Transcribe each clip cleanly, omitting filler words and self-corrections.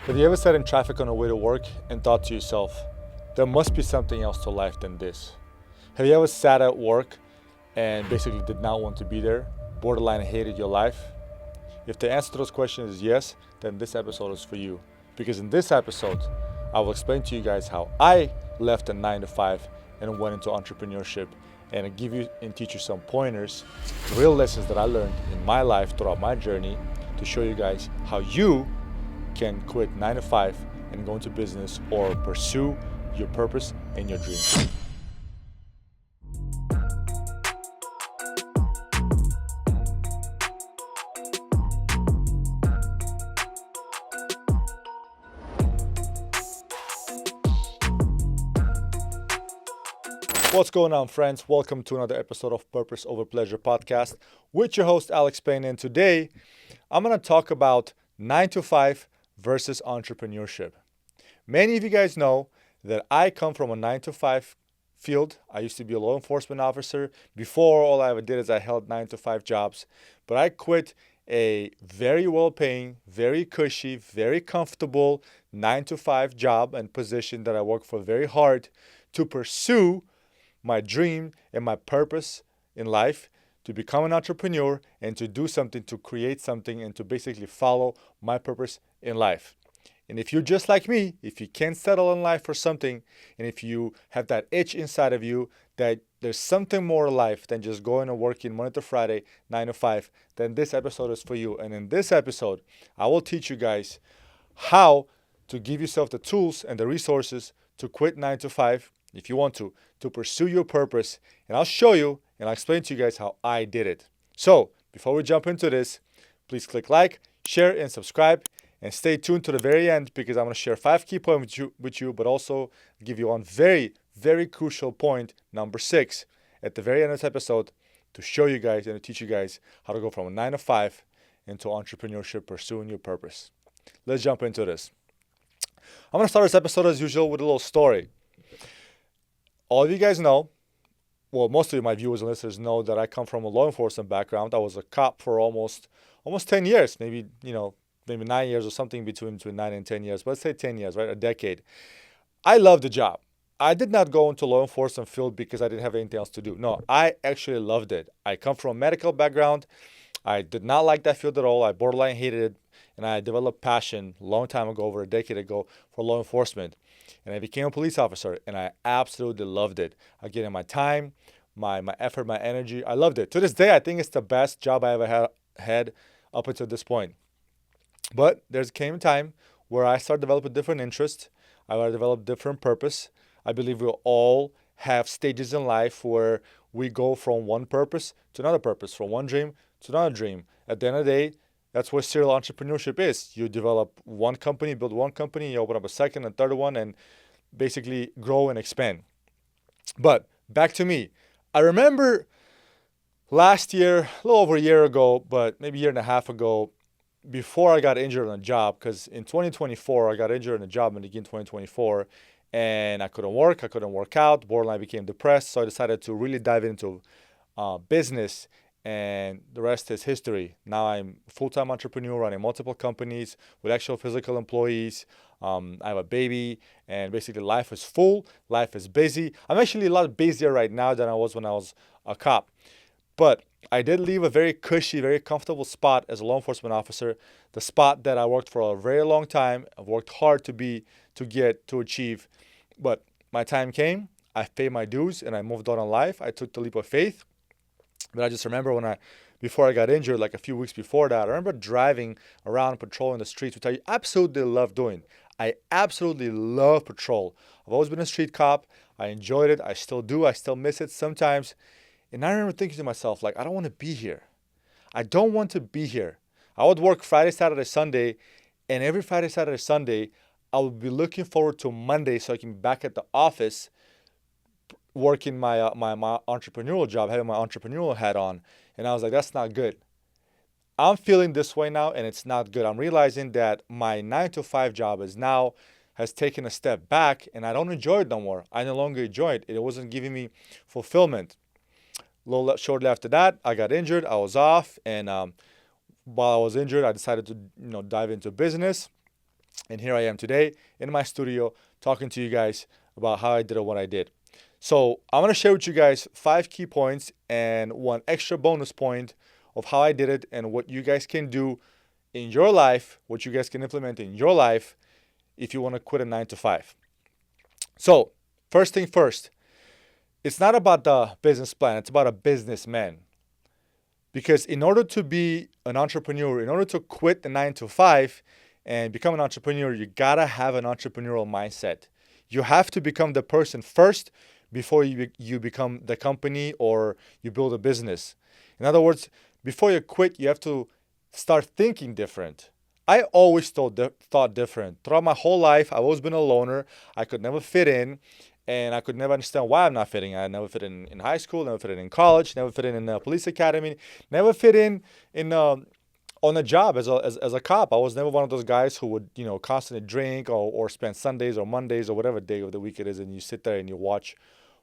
Have you ever sat in traffic on the way to work and thought to yourself, there must be something else to life than this? Have you ever sat at work and basically did not want to be there, borderline hated your life? If the answer to those questions is yes, then this episode is for you. Because in this episode, I will explain to you guys how I left a 9 to 5 and went into entrepreneurship, and give you and teach you some pointers, real lessons that I learned in my life throughout my journey to show you guys how you can quit 9 to 5 and go into business or pursue your purpose and your dreams. What's going on, friends? Welcome to another episode of Purpose Over Pleasure podcast with your host, Alex Payne. And today, I'm going to talk about 9 to 5 versus entrepreneurship. Many of you guys know that I come from a 9 to 5 field. I used to be a law enforcement officer. Before, all I ever did is I held 9 to 5 jobs. But I quit a very well-paying, very cushy, very comfortable 9 to 5 job and position that I worked for very hard to pursue my dream and my purpose in life, to become an entrepreneur and to do something, to create something, and to basically follow my purpose in life. And if you're just like me, if you can't settle in life for something, and if you have that itch inside of you that there's something more to life than just going and working Monday to Friday, 9 to 5, then this episode is for you. And in this episode, I will teach you guys how to give yourself the tools and the resources to quit 9 to 5 if you want to pursue your purpose. And I'll show you and I'll explain to you guys how I did it. So before we jump into this, please click like, share, and subscribe. And stay tuned to the very end, because I'm going to share 5 key points with you, but also give you one very, very crucial point, number 6, at the very end of this episode, to show you guys and to teach you guys how to go from a 9 to 5 into entrepreneurship, pursuing your purpose. Let's jump into this. I'm going to start this episode as usual with a little story. All of you guys know, well, most of my viewers and listeners know that I come from a law enforcement background. I was a cop for almost 10 years, maybe 9 years or something between 9 and 10 years. But let's say 10 years, right? A decade. I love the job. I did not go into law enforcement field because I didn't have anything else to do. No, I actually loved it. I come from a medical background. I did not like that field at all. I borderline hated it. And I developed passion a long time ago, over a decade ago, for law enforcement. And I became a police officer, and I absolutely loved it. I gave it my time, my effort, my energy. I loved it. To this day, I think it's the best job I ever had up until this point. But there came a time where I started developing different interests. I developed different purpose. I believe we all have stages in life where we go from one purpose to another purpose, from one dream to another dream. At the end of the day, that's what serial entrepreneurship is. You develop one company, build one company, you open up a second and third one, and basically grow and expand. But back to me. I remember last year, a little over a year ago, but maybe a year and a half ago, before I got injured on a job, because in 2024, I got injured on a job in the beginning of 2024, and I couldn't work out, borderline became depressed, so I decided to really dive into business, and the rest is history. Now I'm a full-time entrepreneur running multiple companies with actual physical employees. I have a baby, and basically life is full, life is busy. I'm actually a lot busier right now than I was when I was a cop. But I did leave a very cushy, very comfortable spot as a law enforcement officer, the spot that I worked for a very long time. I've worked hard to achieve. But my time came, I paid my dues, and I moved on in life. I took the leap of faith. But I just remember before I got injured, like a few weeks before that, I remember driving around patrolling the streets, which I absolutely love doing. I absolutely love patrol. I've always been a street cop. I enjoyed it. I still do. I still miss it sometimes. And I remember thinking to myself, I don't want to be here. I don't want to be here. I would work Friday, Saturday, Sunday, and every Friday, Saturday, Sunday, I would be looking forward to Monday so I can be back at the office working my entrepreneurial job, having my entrepreneurial hat on. And I was like, that's not good. I'm feeling this way now, and it's not good. I'm realizing that my 9 to 5 job has taken a step back, and I don't enjoy it no more. I no longer enjoy it. It wasn't giving me fulfillment. Shortly after that, I got injured. I was off, and while I was injured, I decided to dive into business. And here I am today in my studio talking to you guys about how I did what I did. So I'm going to share with you guys 5 key points and one extra bonus point of how I did it and what you guys can do in your life, what you guys can implement in your life if you want to quit a 9 to 5. So first thing first, it's not about the business plan. It's about a businessman. Because in order to be an entrepreneur, in order to quit the 9 to 5 and become an entrepreneur, you gotta have an entrepreneurial mindset. You have to become the person first before you become the company or you build a business. In other words, before you quit, you have to start thinking different. I always thought different. Throughout my whole life, I've always been a loner. I could never fit in. And I could never understand why I'm not fitting. I never fit in high school, never fit in college, never fit in a police academy, never fit in on a job as a cop. I was never one of those guys who would, constantly drink or spend Sundays or Mondays or whatever day of the week it is, and you sit there and you watch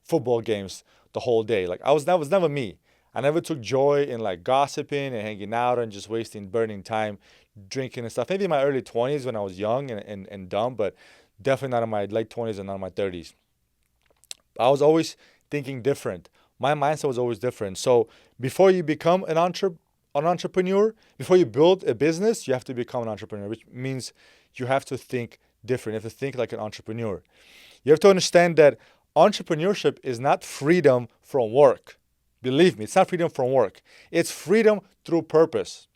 football games the whole day. Like that was never me. I never took joy in like gossiping and hanging out and just burning time, drinking and stuff. Maybe in my early 20s when I was young and dumb, but definitely not in my late 20s and not in my 30s. I was always thinking different. My mindset was always different. So before you become an entrepreneur, before you build a business, you have to become an entrepreneur, which means you have to think different. You have to think like an entrepreneur. You have to understand that entrepreneurship is not freedom from work. Believe me, it's not freedom from work. It's freedom through purpose.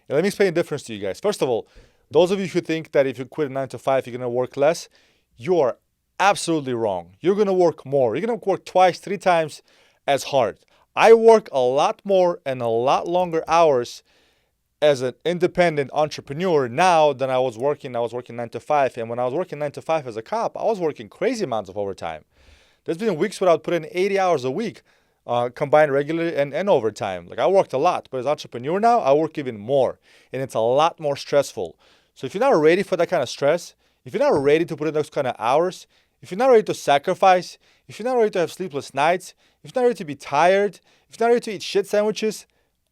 And let me explain the difference to you guys. First of all, those of you who think that if you quit a 9 to 5, you're going to work less, you are absolutely wrong. You're going to work more. You're going to work twice, 3 times as hard. I work a lot more and a lot longer hours as an independent entrepreneur now than I was working 9 to 5. And when I was working 9 to 5 as a cop, I was working crazy amounts of overtime. There's been weeks where I would put in 80 hours a week, combined regular and overtime. Like I worked a lot, but as an entrepreneur now, I work even more. And it's a lot more stressful. So if you're not ready for that kind of stress, if you're not ready to put in those kind of hours, if you're not ready to sacrifice, if you're not ready to have sleepless nights, if you're not ready to be tired, if you're not ready to eat shit sandwiches,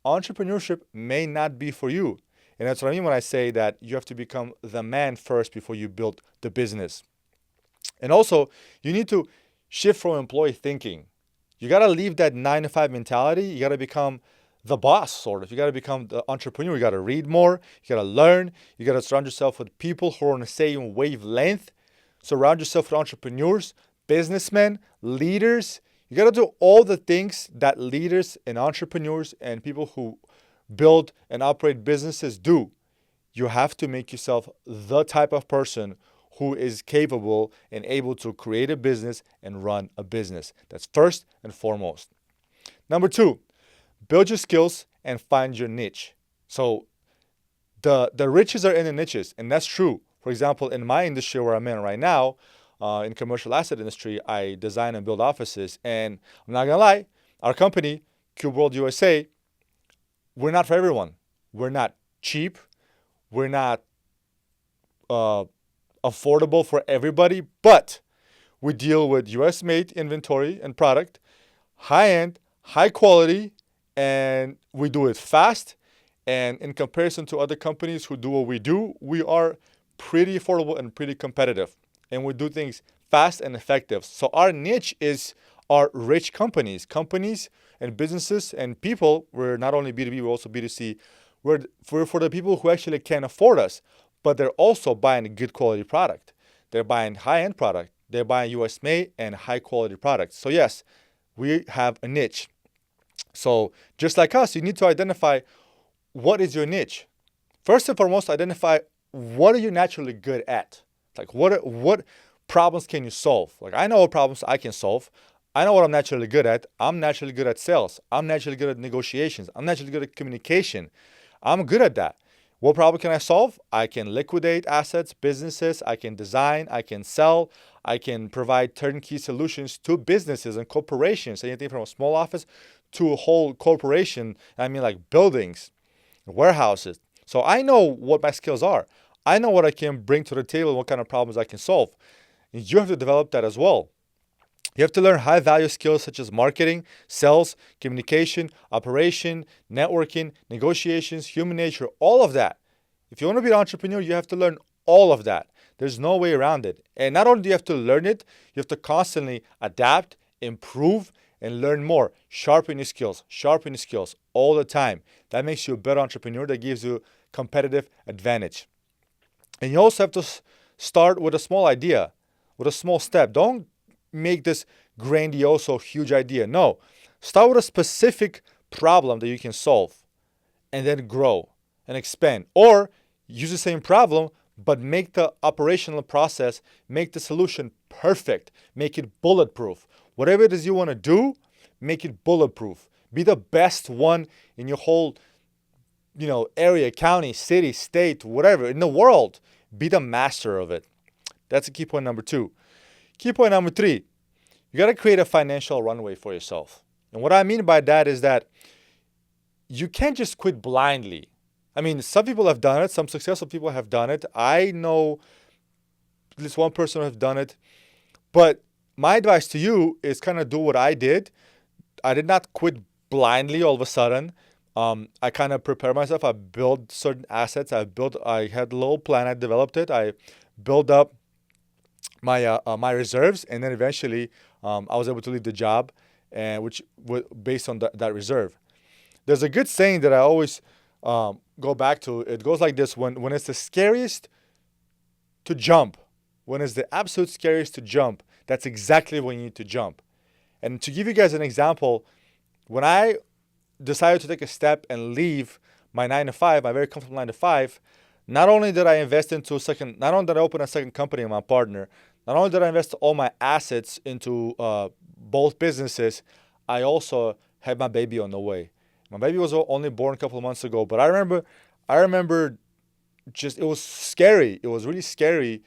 entrepreneurship may not be for you. And that's what I mean when I say that you have to become the man first before you build the business. And also, you need to shift from employee thinking. You got to leave that 9 to 5 mentality. You got to become the boss, sort of. You got to become the entrepreneur. You got to read more. You got to learn. You got to surround yourself with people who are on the same wavelength. Surround yourself with entrepreneurs, businessmen, leaders. You got to do all the things that leaders and entrepreneurs and people who build and operate businesses do. You have to make yourself the type of person who is capable and able to create a business and run a business. That's first and foremost. Number 2, build your skills and find your niche. So the riches are in the niches, and that's true. For example, in my industry where I'm in right now, in commercial asset industry, I design and build offices. And I'm not going to lie, our company, Cube World USA, we're not for everyone. We're not cheap. We're not affordable for everybody. But we deal with US-made inventory and product, high-end, high quality, and we do it fast. And in comparison to other companies who do what we do, we are pretty affordable and pretty competitive, and we do things fast and effective. So our niche is our rich companies and businesses and people. We're not only B2B, we're also B2C. We're for the people who actually can afford us, but they're also buying a good quality product. They're buying high-end product. They're buying US made and high quality products. So yes, we have a niche. So just like us, you need to identify what is your niche. First and foremost, identify what are you naturally good at? Like what problems can you solve? Like I know what problems I can solve. I know what I'm naturally good at. I'm naturally good at sales. I'm naturally good at negotiations. I'm naturally good at communication. I'm good at that. What problem can I solve? I can liquidate assets, businesses. I can design. I can sell. I can provide turnkey solutions to businesses and corporations. Anything from a small office to a whole corporation. I mean like buildings, warehouses. So I know what my skills are. I know what I can bring to the table, what kind of problems I can solve. And you have to develop that as well. You have to learn high-value skills such as marketing, sales, communication, operation, networking, negotiations, human nature, all of that. If you want to be an entrepreneur, you have to learn all of that. There's no way around it. And not only do you have to learn it, you have to constantly adapt, improve, and learn more. Sharpen your skills all the time. That makes you a better entrepreneur. That gives you competitive advantage. And you also have to start with a small idea, with a small step. Don't make this grandiose or huge idea. No, start with a specific problem that you can solve and then grow and expand. Or use the same problem, but make the operational process, make the solution perfect, make it bulletproof. Whatever it is you want to do, make it bulletproof. Be the best one in your whole, area, county, city, state, whatever, in the world. Be the master of it. That's key point number 2. Key point number 3, you got to create a financial runway for yourself. And what I mean by that is that you can't just quit blindly. I mean, some people have done it. Some successful people have done it. I know at least one person who have done it. But my advice to you is kind of do what I did. I did not quit blindly all of a sudden. I kind of prepared myself. I built certain assets. I had a little plan. I developed it. I built up my reserves, and then eventually I was able to leave the job, and which based on that reserve. There's a good saying that I always go back to. It goes like this: when it's the scariest to jump, when it's the absolute scariest to jump, that's exactly when you need to jump. And to give you guys an example, when I decided to take a step and leave my 9-to-5, my very comfortable 9-to-5, not only did I invest into not only did I open a second company with my partner, not only did I invest all my assets into both businesses, I also had my baby on the way. My baby was only born a couple of months ago, but I remember just, it was scary. It was really scary.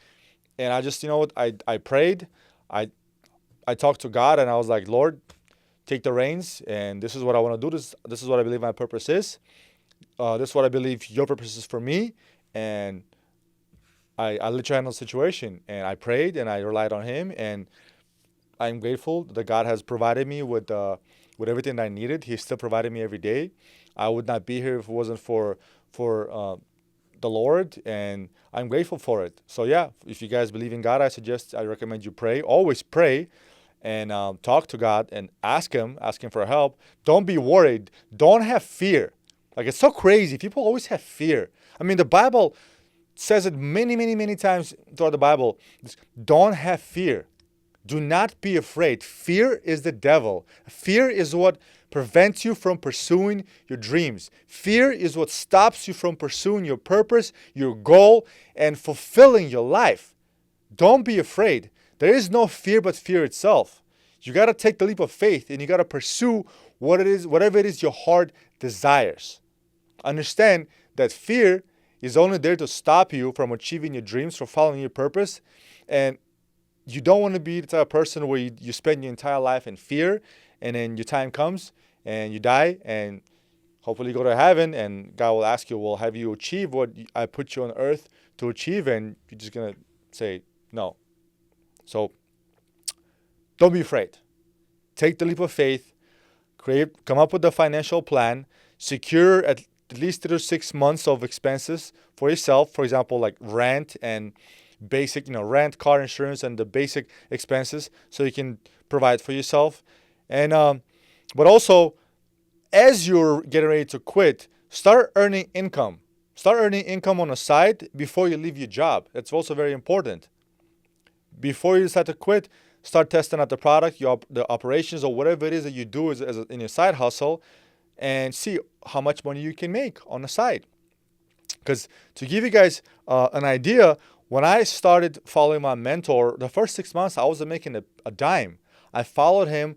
And I just, I prayed. I talked to God, and I was like, Lord, take the reins, and this is what I want to do. This is what I believe my purpose is. This is what I believe your purpose is for me. And I let you handle the situation. And I prayed, and I relied on him. And I'm grateful that God has provided me with everything that I needed. He's still providing me every day. I would not be here if it wasn't for the Lord, and I'm grateful for it. So yeah, if you guys believe in God, I recommend you pray. Always pray, and talk to God and ask Him for help. Don't be worried. Don't have fear. Like, it's so crazy. People always have fear. I mean, the Bible says it many, many, many times throughout the Bible. Don't have fear. Do not be afraid. Fear is the devil. Fear is what prevents you from pursuing your dreams. Fear is what stops you from pursuing your purpose, your goal, and fulfilling your life. Don't be afraid. There is no fear but fear itself. You got to take the leap of faith, and you got to pursue whatever it is your heart desires. Understand that fear is only there to stop you from achieving your dreams, from following your purpose. And you don't want to be the type of person where you spend your entire life in fear, and then your time comes and you die, and hopefully you go to heaven, and God will ask you, well, have you achieved what I put you on earth to achieve? And you're just going to say no. So don't be afraid. Take the leap of faith. Come up with a financial plan. Secure at least 3 to 6 months of expenses for yourself. For example, like rent and basic, rent, car insurance, and the basic expenses, so you can provide for yourself. And but also, as you're getting ready to quit, start earning income. Start earning income on the side before you leave your job. That's also very important. Before you decide to quit, start testing out the product, the operations, or whatever it is that you do in your side hustle, and see how much money you can make on the side. Because to give you guys an idea, when I started following my mentor, the first 6 months, I wasn't making a dime. I followed him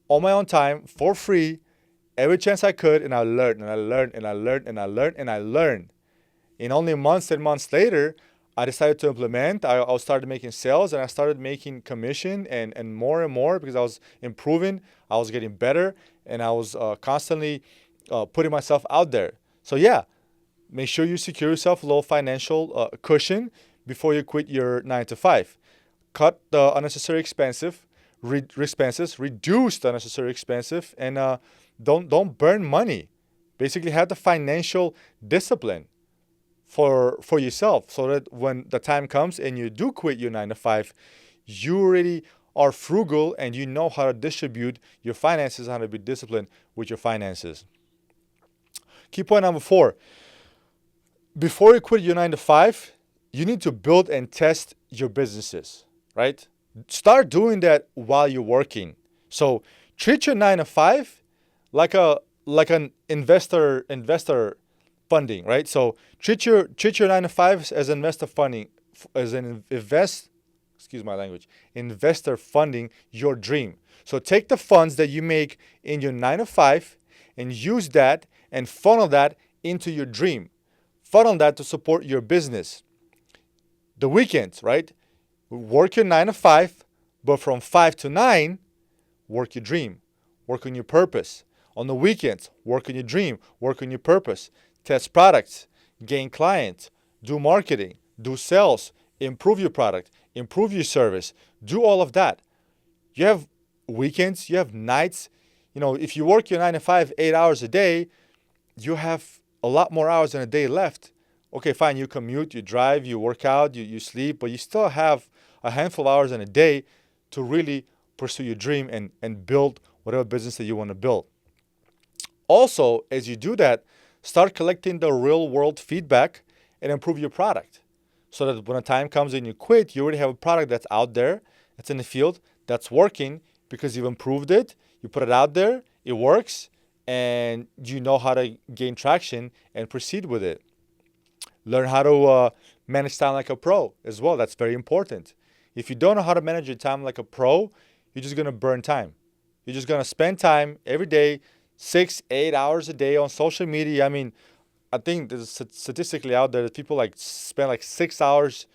on my own time for free every chance I could, and I learned, and I learned, and I learned, and I learned, and I learned. And only months and months later, I decided to implement. I started making sales, and I started making commission and more because I was improving. I was getting better, and I was constantly putting myself out there. So yeah, make sure you secure yourself a little financial cushion before you quit your 9-to-5. Cut the unnecessary expenses, reduce the unnecessary expenses, and don't burn money. Basically, have the financial discipline. for yourself, so that when the time comes and you do quit your 9 to 5, you already are frugal and you know how to distribute your finances, how to be disciplined with your finances. Key point number 4. Before you quit your 9 to 5, you need to build and test your businesses, right? Start doing that while you're working. So treat your 9 to 5 like an investor funding, right? So treat your 9 to 5 as investor funding, as an excuse my language, investor funding your dream. So take the funds that you make in your 9 to 5 and use that and funnel that into your dream. Funnel that to support your business. The weekends, right? Work your 9 to 5, but from 5 to 9, work your dream. Work on your purpose. On the weekends, work on your dream. Work on your purpose. Test products. Gain clients. Do marketing. Do sales. Improve your product. Improve your service. Do all of that. You have weekends. You have nights. If you work your 9 to 5, 8 hours a day, you have a lot more hours in a day left. Okay, fine, you commute, you drive, you work out, you sleep, but you still have a handful of hours in a day to really pursue your dream and build whatever business that you want to build. Also, as you do that, start collecting the real world feedback and improve your product, so that when the time comes and you quit, you already have a product that's out there, that's in the field, that's working because you've improved it, you put it out there, it works, and you know how to gain traction and proceed with it. Learn how to manage time like a pro as well. That's very important. If you don't know how to manage your time like a pro, you're just going to burn time. You're just going to spend time every day, 6-8 hours a day on social media. I mean, I think there's statistically out there that people spend 6 hours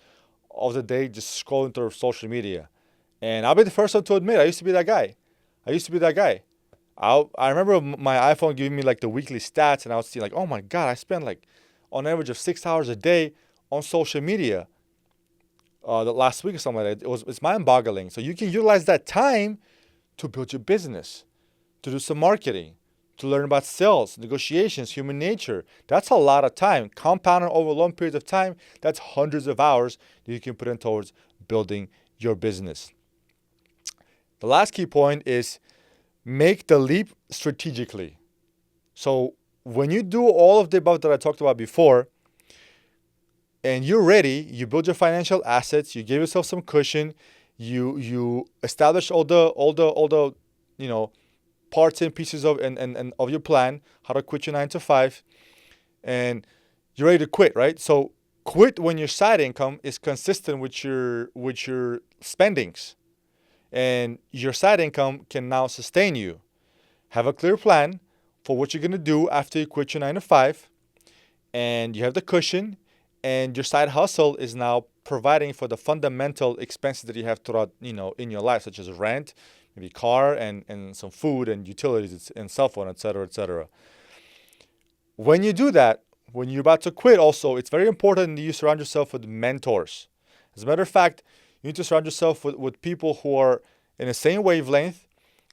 of the day just scrolling through social media. And I'll be the first one to admit, I used to be that guy. I remember my iPhone giving me the weekly stats, and I would see oh my God, I spend on average of 6 hours a day on social media. The last week or something like that. It's mind-boggling. So you can utilize that time to build your business, to do some marketing, to learn about sales, negotiations, human nature. That's a lot of time. Compounded over long periods of time, that's hundreds of hours that you can put in towards building your business. The last key point is make the leap strategically. So when you do all of the above that I talked about before, and you're ready, you build your financial assets, you give yourself some cushion, you establish all the parts and pieces of and of your plan, how to quit your 9 to 5, and you're ready to quit, right? So quit when your side income is consistent with your spendings, and your side income can now sustain you. Have a clear plan for what you're going to do after you quit your 9 to 5, and you have the cushion, and your side hustle is now providing for the fundamental expenses that you have throughout, in your life, such as rent, maybe car, and some food and utilities and cell phone, etc., etc. When you do that, when you're about to quit also, it's very important that you surround yourself with mentors. As a matter of fact, you need to surround yourself with people who are in the same wavelength,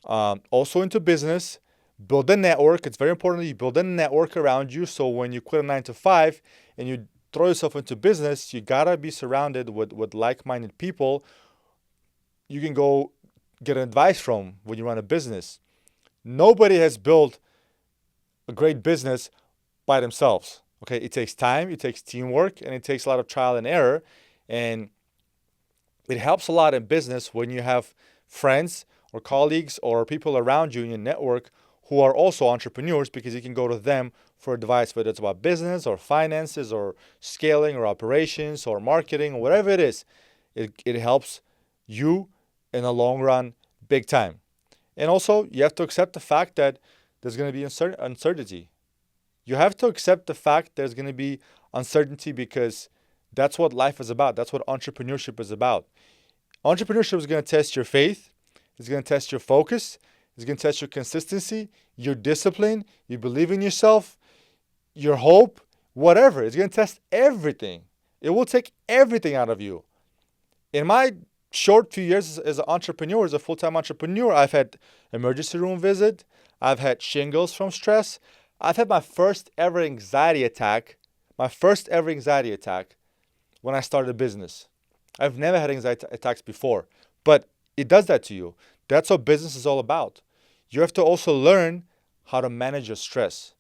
also into business. Build a network. It's very important that you build a network around you, so when you quit a 9 to 5 and you throw yourself into business, you gotta be surrounded with like-minded people you can go get advice from when you run a business. Nobody has built a great business by themselves. Okay, it takes time, it takes teamwork, and it takes a lot of trial and error. And it helps a lot in business when you have friends or colleagues or people around you in your network who are also entrepreneurs, because you can go to them for advice, whether it's about business or finances or scaling or operations or marketing or whatever it is. It helps you in the long run big time. And also, you have to accept the fact that there's going to be uncertainty. You have to accept the fact there's going to be uncertainty, because that's what life is about. That's what entrepreneurship is about. Entrepreneurship is going to test your faith. It's going to test your focus. It's going to test your consistency, your discipline, you believe in yourself, your hope, whatever. It's going to test everything. It will take everything out of you. In my short few years as an entrepreneur, as a full-time entrepreneur, I've had emergency room visit. I've had shingles from stress. I've had my first ever anxiety attack my first ever anxiety attack when I started a business. I've never had anxiety attacks before, but it does that to you. That's what business is all about. You have to also learn how to manage your stress.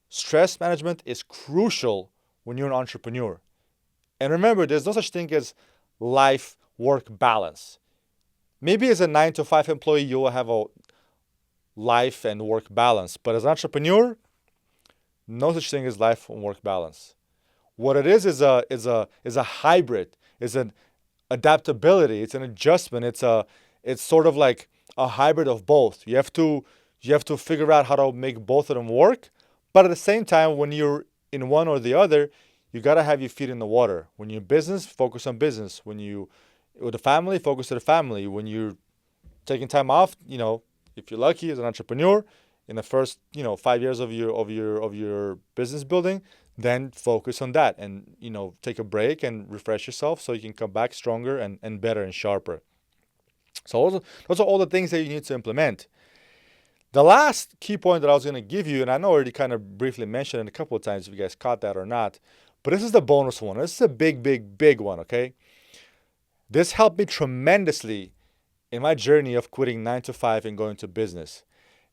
Stress management is crucial when you're an entrepreneur. And remember, there's no such thing as life-work balance. Maybe as a 9 to 5 employee, you will have a life and work balance. But as an entrepreneur, no such thing as life and work balance. What it is a hybrid. It's an adaptability. It's an adjustment. It's sort of like a hybrid of both. You have to figure out how to make both of them work. But at the same time, when you're in one or the other, you gotta have your feet in the water. When you're in business, focus on business. When you with the family, focus on the family. When you're taking time off, if you're lucky as an entrepreneur, in the first 5 years of your business building, then focus on that and take a break and refresh yourself so you can come back stronger and better and sharper. So those are all the things that you need to implement. The last key point that I was going to give you, and I know I already kind of briefly mentioned it a couple of times if you guys caught that or not, but this is the bonus one. This is a big one, okay? This helped me tremendously in my journey of quitting 9 to 5 and going to business.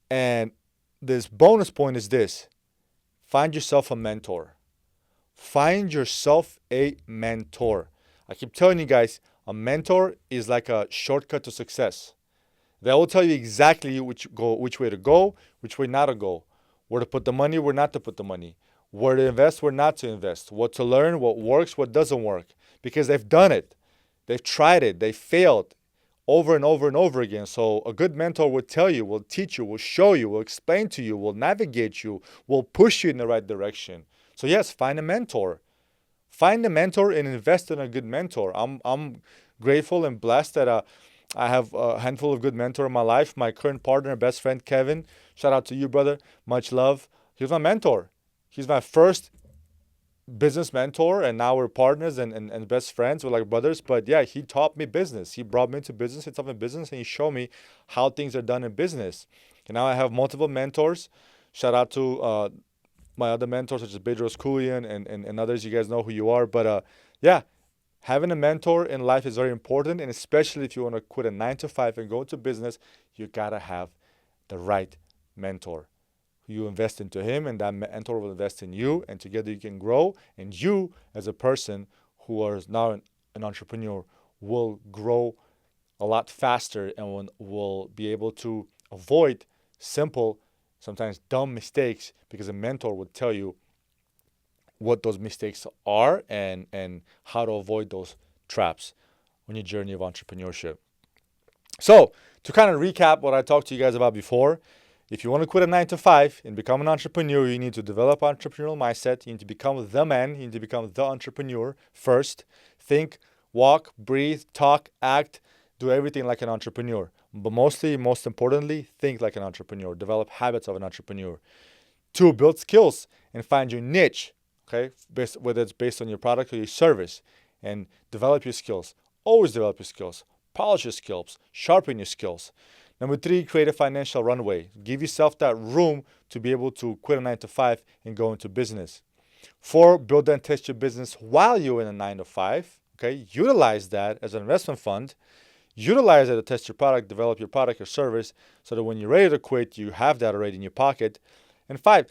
And this bonus point is this: find yourself a mentor. Find yourself a mentor. I keep telling you guys, a mentor is like a shortcut to success. They will tell you exactly which way to go, which way not to go, where to put the money, where not to put the money, where to invest, where not to invest, what to learn, what works, what doesn't work, because they've done it. They've tried it. They failed over and over and over again. So a good mentor will tell you, will teach you, will show you, will explain to you, will navigate you, will push you in the right direction. So yes, find a mentor. Find a mentor and invest in a good mentor. I'm grateful and blessed that I have a handful of good mentors in my life. My current partner, best friend, Kevin. Shout out to you, brother. Much love. He's my mentor. He's my first business mentor, and now we're partners and best friends. We're like brothers. But yeah, he taught me business. He brought me into business. He taught me business, and he showed me how things are done in business. And now I have multiple mentors. Shout out to my other mentors, such as Bedros Koulian and others. You guys know who you are. But yeah, having a mentor in life is very important. And especially if you want to quit a 9 to 5 and go into business, you got to have the right mentor. You invest into him, and that mentor will invest in you, and together you can grow. And you, as a person who is now an entrepreneur, will grow a lot faster and will be able to avoid simple, sometimes dumb mistakes, because a mentor would tell you what those mistakes are and how to avoid those traps on your journey of entrepreneurship. So, to kind of recap what I talked to you guys about before, if you want to quit a 9 to 5 and become an entrepreneur, you need to develop entrepreneurial mindset. You need to become the man. You need to become the entrepreneur first. Think, walk, breathe, talk, act, do everything like an entrepreneur. But most importantly, think like an entrepreneur. Develop habits of an entrepreneur. 2, build skills and find your niche, okay? Whether it's based on your product or your service. And develop your skills. Always develop your skills. Polish your skills. Sharpen your skills. Number 3, create a financial runway. Give yourself that room to be able to quit a 9 to 5 and go into business. 4, build and test your business while you're in a 9 to 5. Okay, utilize that as an investment fund. Utilize it to test your product, develop your product or service, so that when you're ready to quit, you have that already in your pocket. And 5,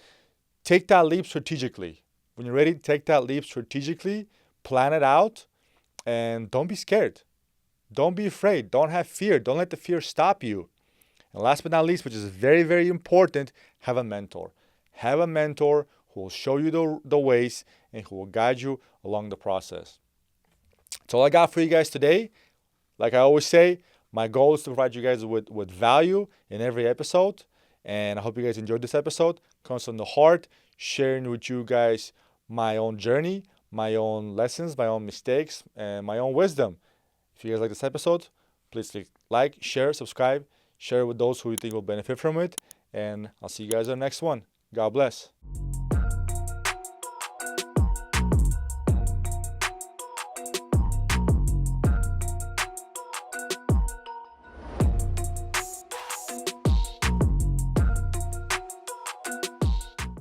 take that leap strategically. When you're ready, take that leap strategically, plan it out, and don't be scared. Don't be afraid. Don't have fear. Don't let the fear stop you. And last but not least, which is very, very important, have a mentor. Have a mentor who will show you the ways and who will guide you along the process. That's all I got for you guys today. Like I always say, my goal is to provide you guys with value in every episode. And I hope you guys enjoyed this episode. Comes from the heart, sharing with you guys my own journey, my own lessons, my own mistakes, and my own wisdom. If you guys like this episode, please click like, share, subscribe, share it with those who you think will benefit from it. And I'll see you guys on the next one. God bless.